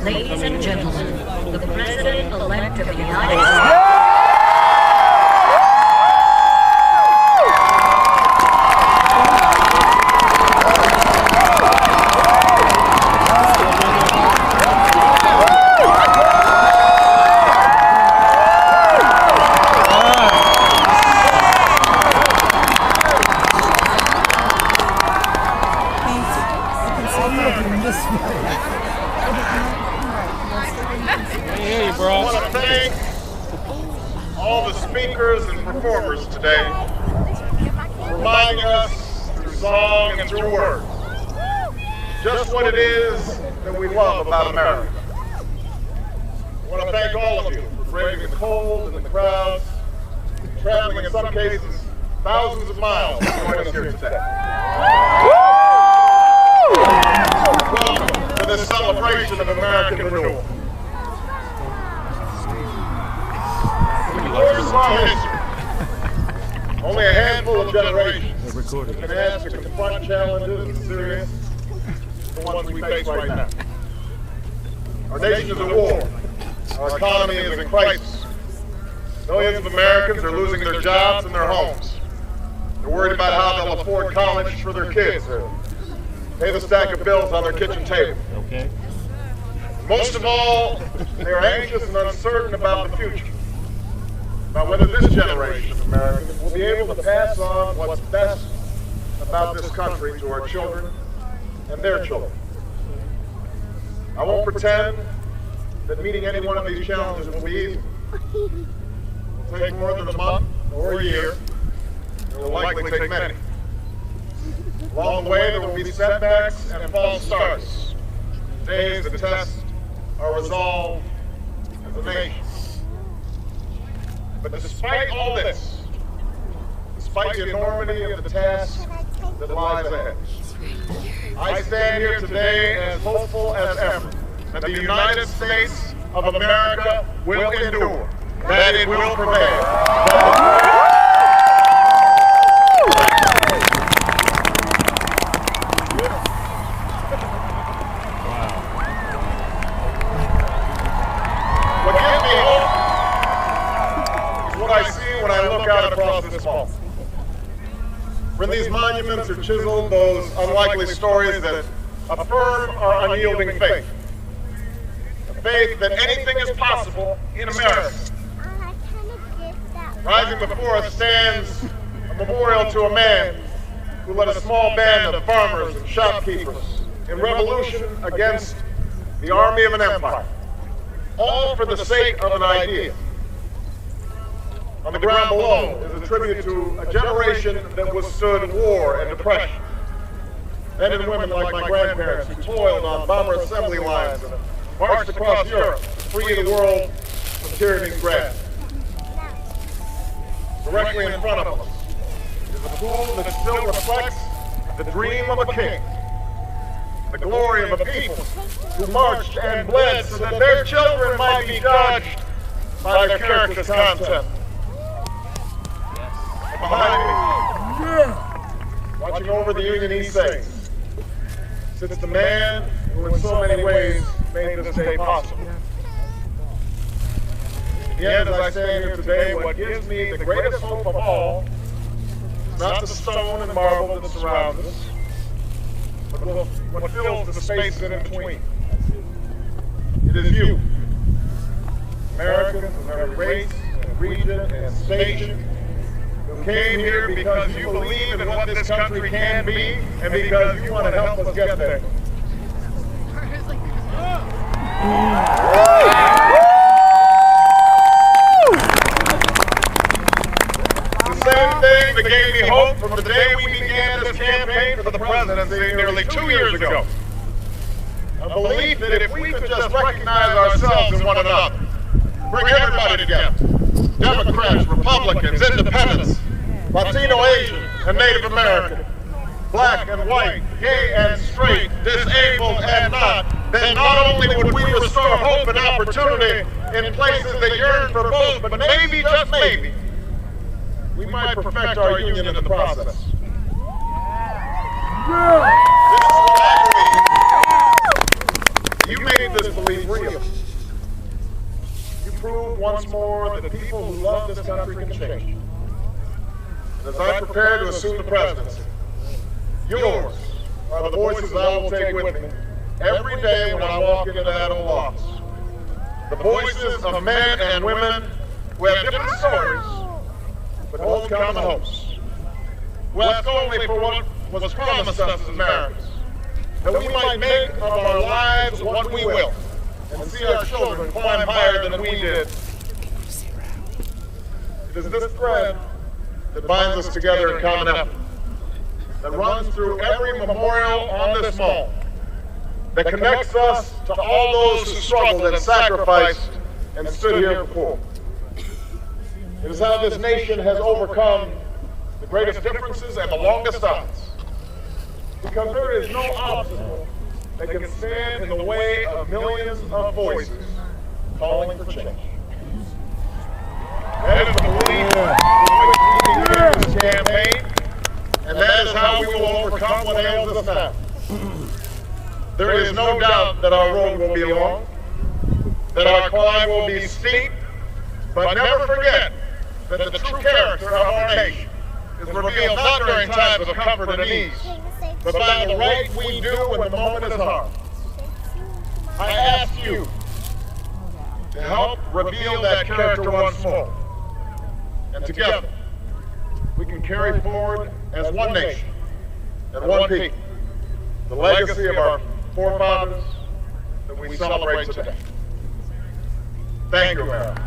Ladies and gentlemen, the President-elect of the United States. I want to thank all the speakers and performers today for reminding us through song and through words just what it is that we love about America. I want to thank all of you for braving the cold and the crowds, traveling in some cases thousands of miles to join us here today. Welcome to this celebration of American renewal. Years of our history, only a handful of generations have been asked to confront challenges as serious as the ones we face right now. Our nation is at war. Our economy is in crisis. Millions of Americans are losing their jobs and their homes. They're worried about how they'll afford college for their kids or pay the stack of bills on their kitchen table. Okay. Most of all, they are anxious and uncertain about the future. About whether this generation of Americans will be able to pass on what's best about this country to our children and their children. I won't pretend that meeting any one of these challenges will be easy. It will take more than a month or a year. It will likely take many. Along the way, there will be setbacks and false starts, days that test our resolve as a nation. But despite all this, despite the enormity of the task that lies ahead, I stand here today as hopeful as ever that the United States of America will endure, that it will prevail. What gives me hope what I see when I look out across this hall. When these monuments are chiseled, those unlikely stories that affirm our unyielding faith. A faith that anything is possible in America. Rising before us stands a memorial to a man who led a small band of farmers and shopkeepers in revolution against the army of an empire. All for the sake of an idea. On the ground below is a tribute to a generation that withstood war and depression. Men and women like my grandparents who toiled on bomber assembly lines and marched across Europe to free the world from tyranny's grasp. Directly in front of us is a pool that still reflects the dream of a king, the glory of a people who marched and bled so that their children might be judged by their character's content. Behind me, watching over the Union East Side, sits the man who in so many ways made this day possible. Yet, as I stand here today, what gives me the greatest hope of all is not the stone and marble that surrounds us, but what fills the space in between. It is you, Americans of every race and region and station, who came here because you believe in what this country can be and because you want to help us get there. The same thing that gave me hope from the day we began this campaign for the presidency nearly 2 years ago. A belief that if we could just recognize ourselves in one another, bring everybody together, Democrats, Republicans, Independents, Latino, Asian, and Native American, black and white, gay and straight, disabled and not, then not only would we restore hope and opportunity in places that yearn for both, but maybe, just maybe, we might perfect our union in the process. This is what I believe. You may made this belief real. You proved once more that people who love this country can change. And as I prepare to assume the presidency, yours are the voices I will take with me every day when I walk into that old office. The voices of men and women who have different stories, but hold common hopes. Who ask only for what was promised us as Americans, that we might make of our lives what we will, and see our children climb higher than we did. It is this thread that binds us together in common effort, that runs through every memorial on this mall, that connects us to all those who struggled and sacrificed and stood here before. It is how this nation has overcome the greatest differences and the longest odds, because there is no obstacle that can stand in the way of millions of voices calling for change. That is the belief with which we begin this campaign, and that is how we will overcome what ails us now. There is no doubt that our road will be long, that our climb will be steep, but never forget that the true character of our nation is revealed not during times of comfort and ease, but by the right we do when the moment is hard. I ask you to help reveal that character once more. And together, we can carry forward as one nation and one people the legacy of our forefathers that we celebrate today. Thank you, America.